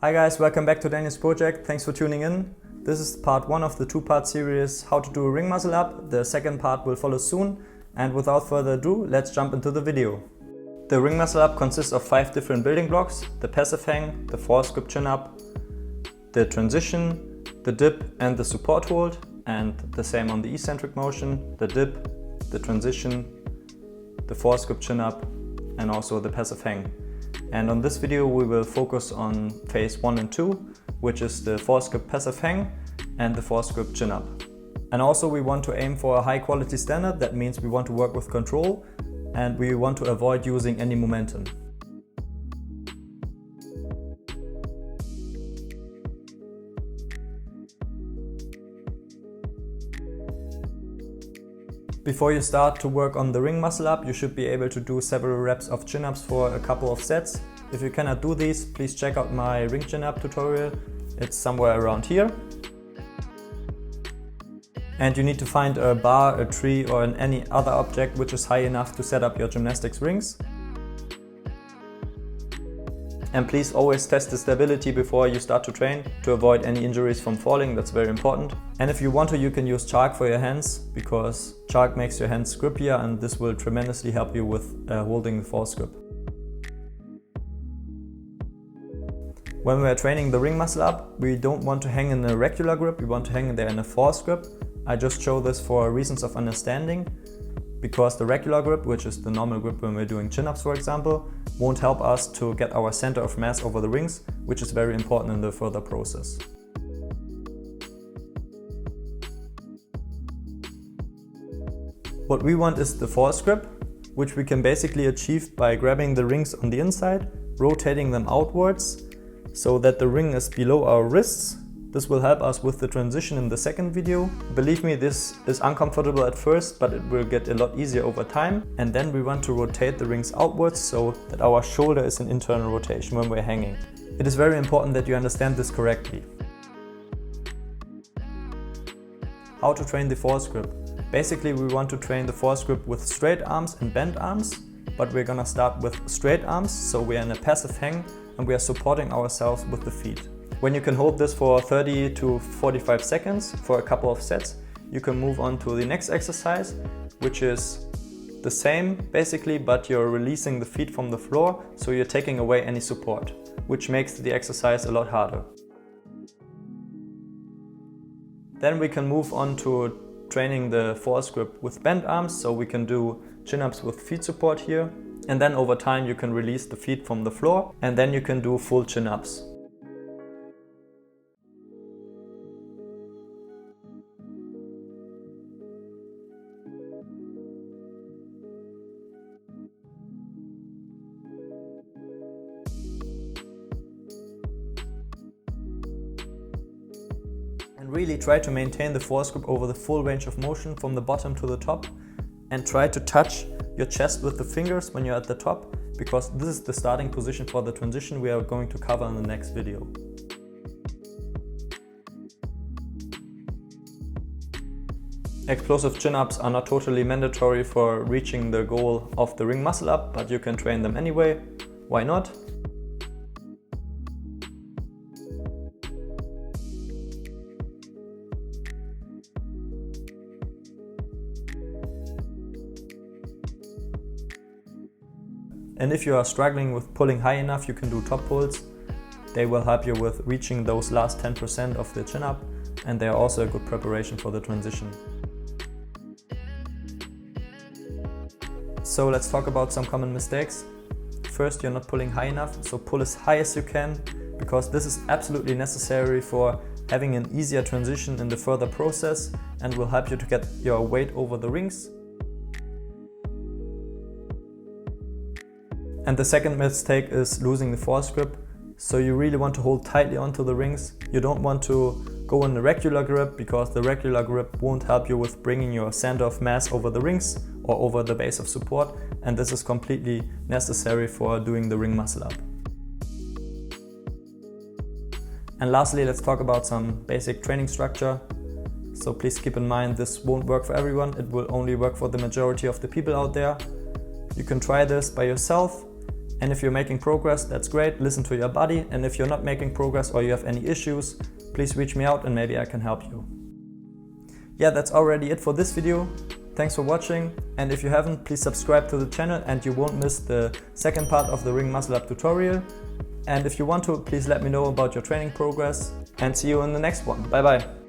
Hi guys, welcome back to Daniel's project. Thanks for tuning in. This is part 1 of the 2-part series How to do a ring muscle up. The second part will follow soon. And without further ado, let's jump into the video. The ring muscle up consists of 5 different building blocks: the passive hang, the force grip chin up, the transition, the dip and the support hold, and the same on the eccentric motion, the dip, the transition, the force grip chin up, and also the passive hang. And on this video we will focus on phase 1 and 2, which is the force grip passive hang and the force grip chin up. And also we want to aim for a high quality standard. That means we want to work with control and we want to avoid using any momentum. Before you start to work on the ring muscle up, you should be able to do several reps of chin-ups for a couple of sets. If you cannot do these, please check out my ring chin-up tutorial. It's somewhere around here. And you need to find a bar, a tree or any other object which is high enough to set up your gymnastics rings. And please always test the stability before you start to train to avoid any injuries from falling. That's very important. And if you want to, you can use chalk for your hands, because chalk makes your hands grippier and this will tremendously help you with holding the force grip. When we are training the ring muscle up, we don't want to hang in a regular grip, we want to hang there in a force grip. I just show this for reasons of understanding, because the regular grip, which is the normal grip when we're doing chin-ups for example, won't help us to get our center of mass over the rings, which is very important in the further process. What we want is the force grip, which we can basically achieve by grabbing the rings on the inside, rotating them outwards so that the ring is below our wrists. This will help us with the transition in the second video. Believe me, this is uncomfortable at first, but it will get a lot easier over time. And then we want to rotate the rings outwards so that our shoulder is in internal rotation when we're hanging. It is very important that you understand this correctly. How to train the force grip? Basically, we want to train the force grip with straight arms and bent arms, but we're gonna start with straight arms, so we are in a passive hang and we are supporting ourselves with the feet. When you can hold this for 30 to 45 seconds for a couple of sets, you can move on to the next exercise, which is the same basically, but you're releasing the feet from the floor, so you're taking away any support, which makes the exercise a lot harder. Then we can move on to training the force grip with bent arms, so we can do chin-ups with feet support here, and then over time you can release the feet from the floor and then you can do full chin-ups. And really try to maintain the force grip over the full range of motion from the bottom to the top, and try to touch your chest with the fingers when you're at the top, because this is the starting position for the transition we are going to cover in the next video. Explosive chin-ups are not totally mandatory for reaching the goal of the ring muscle up, but you can train them anyway. Why not? And if you are struggling with pulling high enough, you can do top pulls. They will help you with reaching those last 10% of the chin up, and they are also a good preparation for the transition. So let's talk about some common mistakes. First, you're not pulling high enough, so pull as high as you can, because this is absolutely necessary for having an easier transition in the further process and will help you to get your weight over the rings. And the second mistake is losing the force grip. So you really want to hold tightly onto the rings. You don't want to go in the regular grip, because the regular grip won't help you with bringing your center of mass over the rings or over the base of support, and this is completely necessary for doing the ring muscle up. And lastly, let's talk about some basic training structure. So please keep in mind, this won't work for everyone. It will only work for the majority of the people out there. You can try this by yourself. And if you're making progress, that's great, listen to your body. And if you're not making progress or you have any issues, please reach me out and maybe I can help you. Yeah, that's already it for this video. Thanks for watching, and if you haven't, please subscribe to the channel and you won't miss the second part of the ring muscle up tutorial. And if you want to, please let me know about your training progress, and see you in the next one. Bye bye.